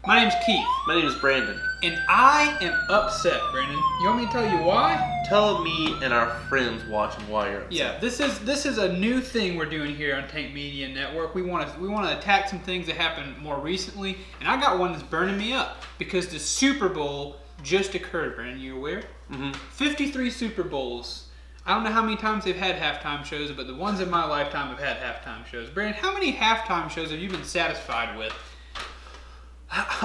My name's Keith. My name is Brandon. And I am upset, Brandon. You want me to tell you why? Tell me and our friends watching why you're upset. Yeah, this is a new thing we're doing here on Tank Media Network. We want to attack some things that happened more recently, and I got one that's burning me up because the Super Bowl just occurred. Brandon, you aware? Mm-hmm. 53 Super Bowls. I don't know how many times they've had halftime shows, but the ones in my lifetime have had halftime shows. Brandon, how many halftime shows have you been satisfied with?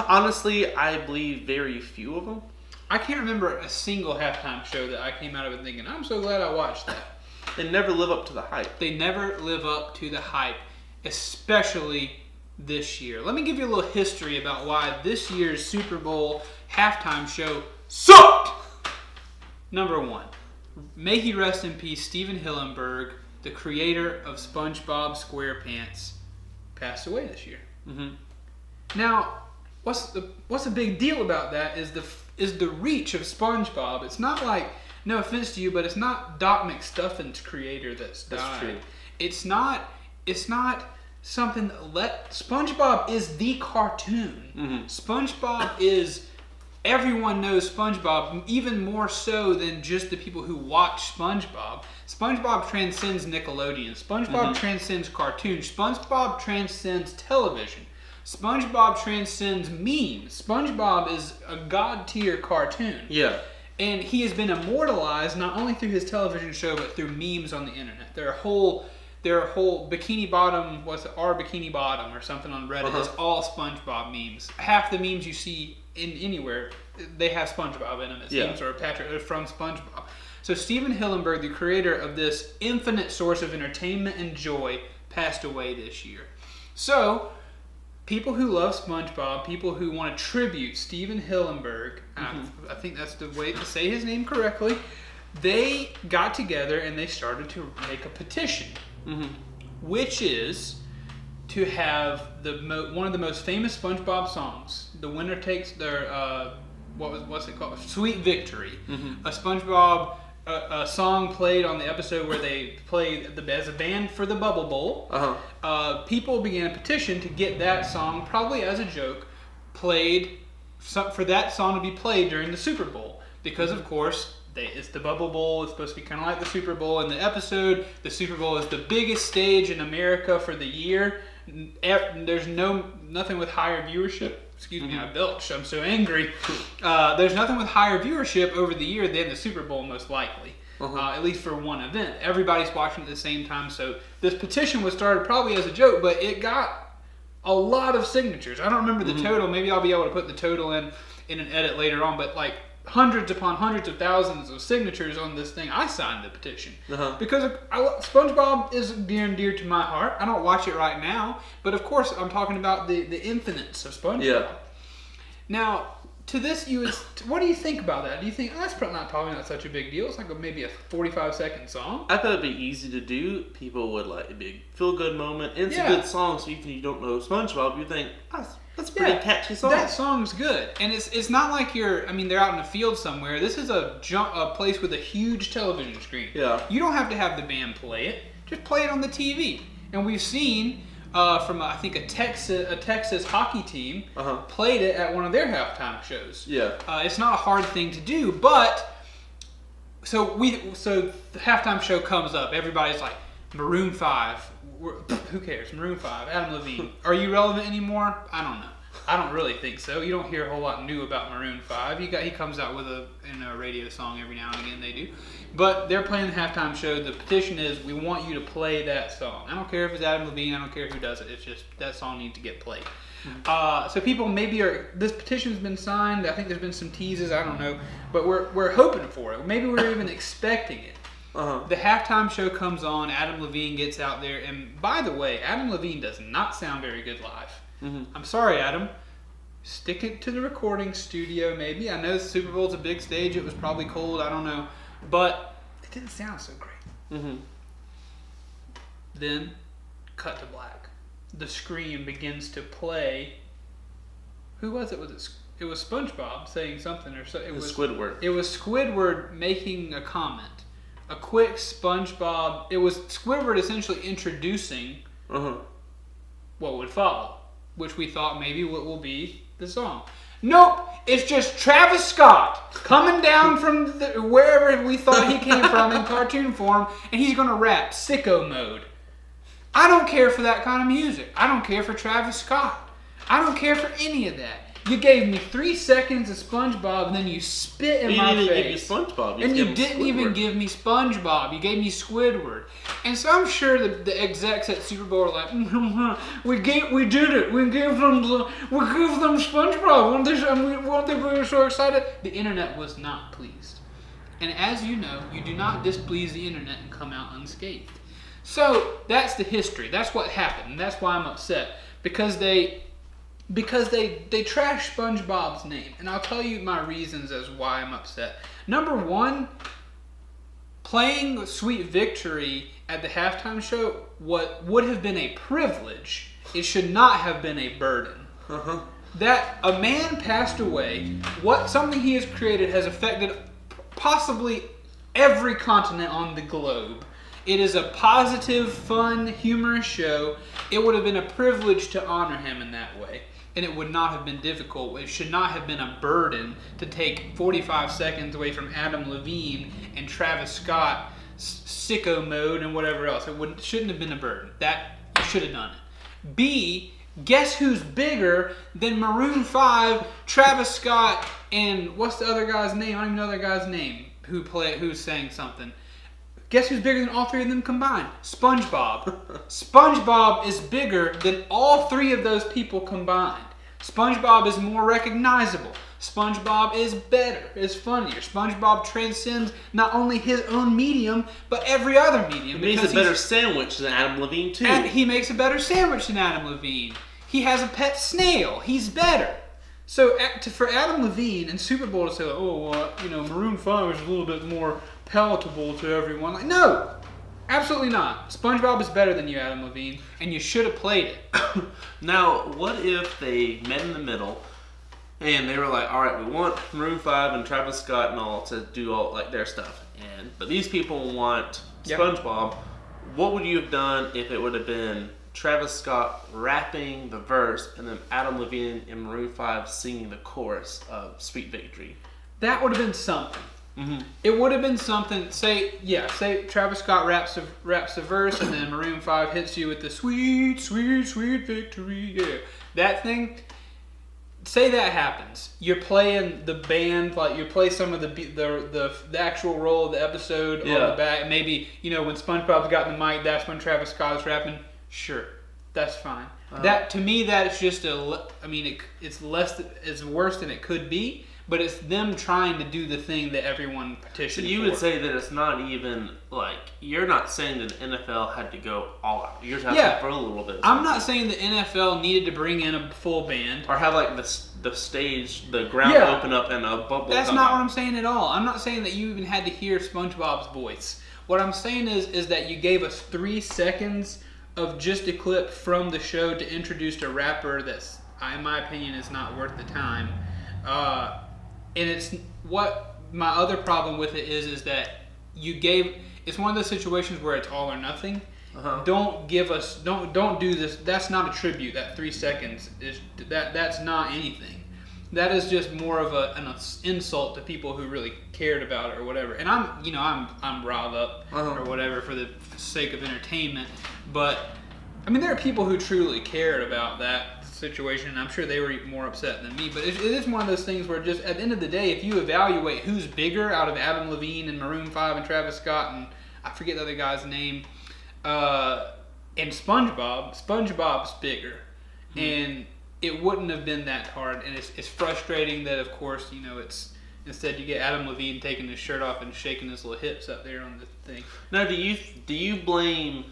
Honestly, I believe very few of them. I can't remember a single halftime show that I came out of it thinking, I'm so glad I watched that. They never live up to the hype. They never live up to the hype, especially this year. Let me give you a little history about why this year's Super Bowl halftime show sucked. Number one, may he rest in peace, Stephen Hillenburg, the creator of Spongebob SquarePants, passed away this year. Mm-hmm. Now, what's the big deal about that is the reach of SpongeBob. It's not like, no offense to you, but it's not Doc McStuffin's creator that's died. That's true. It's not something that SpongeBob is the cartoon. Mm-hmm. SpongeBob is, everyone knows SpongeBob, even more so than just the people who watch SpongeBob. SpongeBob transcends Nickelodeon. SpongeBob transcends cartoons. SpongeBob transcends television. SpongeBob transcends memes. SpongeBob is a god-tier cartoon. Yeah. And he has been immortalized not only through his television show, but through memes on the internet. There are whole Bikini Bottom, our Bikini Bottom or something on Reddit is all SpongeBob memes. Half the memes you see in anywhere, they have SpongeBob in them, it seems, or Patrick, they're from SpongeBob. So Stephen Hillenburg, the creator of this infinite source of entertainment and joy, passed away this year. So people who love SpongeBob, people who want to tribute Stephen Hillenburg, I think that's the way to say his name correctly, they got together and they started to make a petition, which is to have one of the most famous SpongeBob songs. The winner takes their what's it called? Sweet Victory. A SpongeBob a song played on the episode where they played as a band for the Bubble Bowl. People began a petition to get that song, probably as a joke, played for that song to be played during the Super Bowl. Because, of course, it's the Bubble Bowl. It's supposed to be kind of like the Super Bowl. In the episode, the Super Bowl is the biggest stage in America for the year. There's nothing with higher viewership. Excuse me, I belched. I'm so angry. There's nothing with higher viewership over the year than the Super Bowl, most likely. At least for one event. Everybody's watching at the same time. So this petition was started probably as a joke, but it got a lot of signatures. I don't remember the total. Maybe I'll be able to put the total in an edit later on. But like hundreds upon hundreds of thousands of signatures on this thing. I signed the petition because SpongeBob is near and dear to my heart. I don't watch it right now, but of course I'm talking about the infinites of SpongeBob. Yeah. Now, to this, what do you think about that? Do you think that's probably not such a big deal? It's like maybe a 45-second song. I thought it'd be easy to do. People would like a big feel-good moment. And it's a good song, so even if you don't know SpongeBob, you think, that's a pretty catchy song. That song's good. And it's not like they're out in a field somewhere. This is a place with a huge television screen. Yeah. You don't have to have the band play it. Just play it on the TV. And we've seen from, I think, a Texas hockey team played it at one of their halftime shows. Yeah. It's not a hard thing to do, but so the halftime show comes up. Everybody's like, Maroon 5. Who cares? Maroon 5, Adam Levine. Are you relevant anymore? I don't know. I don't really think so. You don't hear a whole lot new about Maroon 5. He comes out with a radio song every now and again. They do, but they're playing the halftime show. The petition is, we want you to play that song. I don't care if it's Adam Levine. I don't care who does it. It's just that song needs to get played. So people this petition's been signed. I think there's been some teases. I don't know, but we're hoping for it. Maybe we're even expecting it. The halftime show comes on, Adam Levine gets out there, and by the way, Adam Levine does not sound very good live. I'm sorry, Adam. Stick it to the recording studio, maybe. I know the Super Bowl's a big stage, it was probably cold, I don't know. But it didn't sound so great. Then, cut to black. The screen begins to play. Who was it? It was SpongeBob saying something, or so. It was Squidward. It was Squidward making a comment. A quick SpongeBob. It was Squidward essentially introducing what would follow, which we thought maybe what will be the song. Nope, it's just Travis Scott coming down from wherever we thought he came from in cartoon form, and he's going to rap Sicko Mode. I don't care for that kind of music. I don't care for Travis Scott. I don't care for any of that. You gave me 3 seconds of SpongeBob, and then you spit in my face. You didn't give me SpongeBob. And you didn't even give me SpongeBob. You gave me Squidward. And so I'm sure the execs at Superbowl are like, we did it. We gave them SpongeBob. Won't they be so excited? The internet was not pleased. And as you know, you do not displease the internet and come out unscathed. So that's the history. That's what happened. And that's why I'm upset. Because they trashed SpongeBob's name. And I'll tell you my reasons as why I'm upset. Number one, playing Sweet Victory at the halftime show, what would have been a privilege, it should not have been a burden. Uh-huh. That a man passed away, something he has created has affected possibly every continent on the globe. It is a positive, fun, humorous show. It would have been a privilege to honor him in that way. And it would not have been difficult. It should not have been a burden to take 45 seconds away from Adam Levine and Travis Scott, Sicko Mode, and whatever else. It shouldn't have been a burden. That, you should have done it. B, guess who's bigger than Maroon 5, Travis Scott, and what's the other guy's name? I don't even know the guy's name who sang something. Guess who's bigger than all three of them combined? SpongeBob. SpongeBob is bigger than all three of those people combined. SpongeBob is more recognizable. SpongeBob is better, is funnier. SpongeBob transcends not only his own medium, but every other medium. He makes a better sandwich than Adam Levine, too. And he makes a better sandwich than Adam Levine. He has a pet snail. He's better. So for Adam Levine and Superbowl to say, Maroon 5 is a little bit more palatable to everyone. Like, no, absolutely not. SpongeBob is better than you, Adam Levine, and you should have played it. Now, what if they met in the middle and they were like, all right, we want Maroon 5 and Travis Scott and all to do all like their stuff, but these people want SpongeBob. Yep. What would you have done if it would have been Travis Scott rapping the verse and then Adam Levine and Maroon 5 singing the chorus of Sweet Victory? That would have been something. Mm-hmm. It would have been something. Say Travis Scott raps the verse, and then Maroon 5 hits you with the sweet, sweet, sweet victory. Yeah, that thing. Say that happens. You're playing the band, like you play some of the actual role of the episode on the back. Maybe when SpongeBob's got the mic, that's when Travis Scott is rapping. Sure, that's fine. That to me, that is just it's worse than it could be. But it's them trying to do the thing that everyone petitioned for. So you would say that it's not even, like, you're not saying that the NFL had to go all out. You're just asking for a little bit. I'm not saying the NFL needed to bring in a full band. Or have, like, the stage, the ground open up and a bubble That's not what I'm saying at all. I'm not saying that you even had to hear SpongeBob's voice. What I'm saying is that you gave us 3 seconds of just a clip from the show to introduce a rapper that's, in my opinion, is not worth the time. And it's what my other problem with it is that it's one of those situations where it's all or nothing. Uh-huh. Don't do this. That's not a tribute. That 3 seconds that's not anything. That is just more of an insult to people who really cared about it or whatever. And I'm riled up or whatever for the sake of entertainment. But I mean, there are people who truly cared about that situation, and I'm sure they were more upset than me, but it is one of those things where just at the end of the day, if you evaluate who's bigger out of Adam Levine and Maroon 5 and Travis Scott and I forget the other guy's name, and SpongeBob's bigger. Mm-hmm. And it wouldn't have been that hard, and it's frustrating that, of course, it's instead you get Adam Levine taking his shirt off and shaking his little hips up there on the thing. Now, do you blame,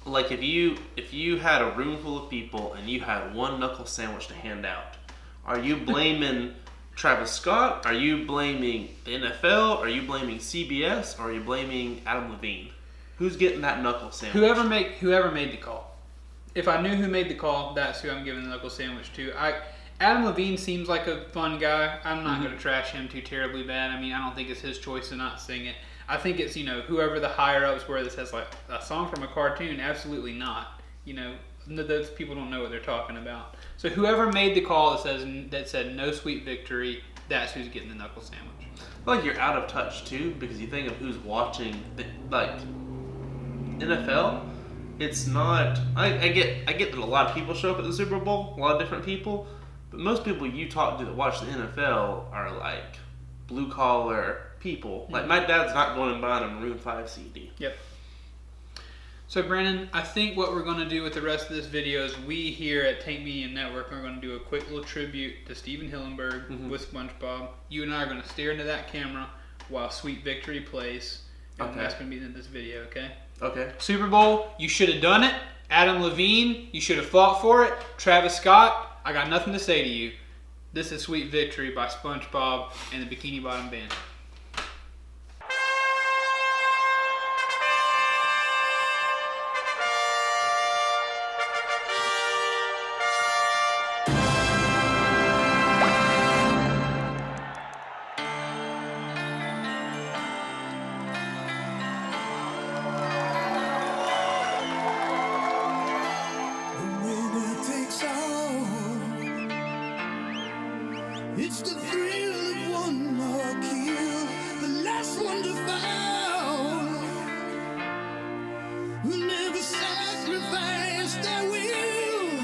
like, if you had a room full of people and you had one knuckle sandwich to hand out, are you blaming Travis Scott? Are you blaming the NFL? Are you blaming CBS? Or are you blaming Adam Levine? Who's getting that knuckle sandwich? Whoever made the call. If I knew who made the call, that's who I'm giving the knuckle sandwich to. Adam Levine seems like a fun guy. I'm not going to trash him too terribly bad. I mean, I don't think it's his choice to not sing it. I think it's, whoever the higher ups were that says, like, a song from a cartoon, absolutely not. those people don't know what they're talking about. So whoever made the call that said no sweet victory, that's who's getting the knuckle sandwich. I feel like you're out of touch too, because you think of who's watching like NFL. It's not. I get that a lot of people show up at the Super Bowl, a lot of different people, but most people you talk to that watch the NFL are like blue collar people. Like my dad's not going and buying a Maroon 5 CD. Yep. So Brandon, I think what we're going to do with the rest of this video is we here at Tank Media Network are going to do a quick little tribute to Stephen Hillenburg with SpongeBob. You and I are going to stare into that camera while Sweet Victory plays. And that's going to be in this video, okay? Okay. Super Bowl, you should have done it. Adam Levine, you should have fought for it. Travis Scott, I got nothing to say to you. This is Sweet Victory by SpongeBob and the Bikini Bottom Band. It's the thrill of one more kill, the last one to fall. Who never sacrifice their will.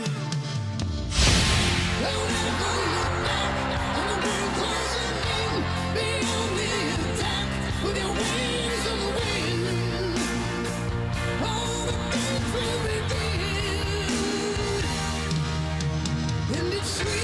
Don't ever look back on the world closing in. Beyond the attack with your wings on the wind. All the things will begin. And it's sweet.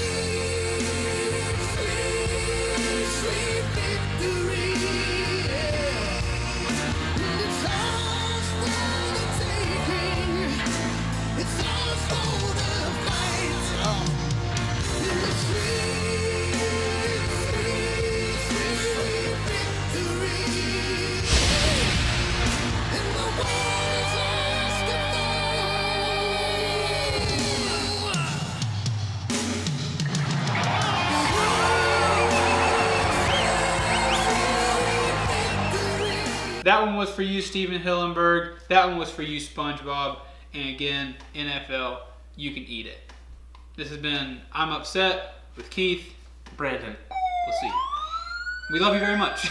That one was for you, Stephen Hillenburg. That one was for you, SpongeBob. And again, NFL, you can eat it. This has been I'm Upset with Keith. Brandon. We'll see you. We love you very much.